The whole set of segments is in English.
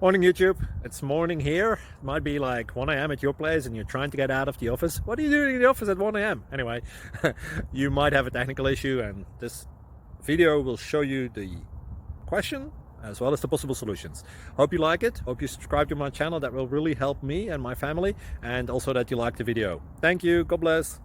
Morning YouTube, it's morning here. It might be like 1 a.m. at your place and you're trying to get out of the office. What are you doing in the office at 1 a.m.? Anyway, you might have a technical issue and this video will show you the question as well as the possible solutions. Hope you like it, hope you subscribe to my channel. That will really help me and my family, and also that you like the video. Thank you, God bless.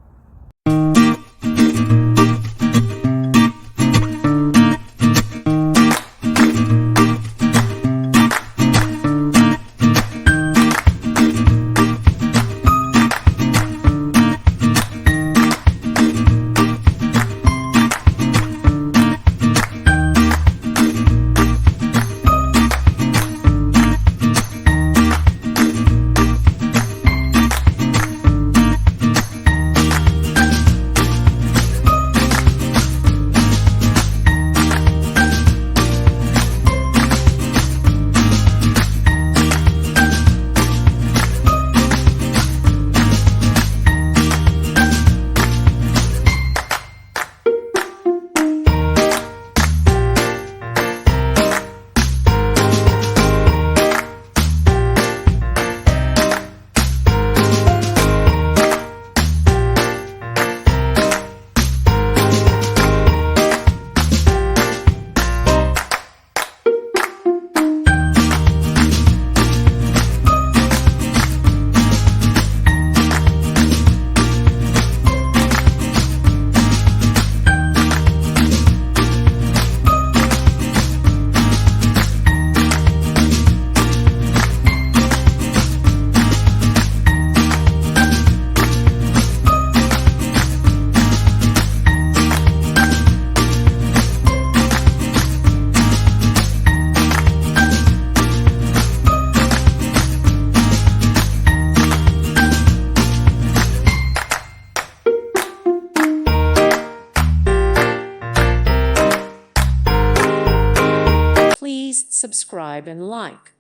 Please subscribe and like.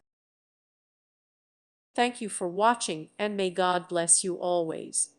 Thank you for watching, and may God bless you always.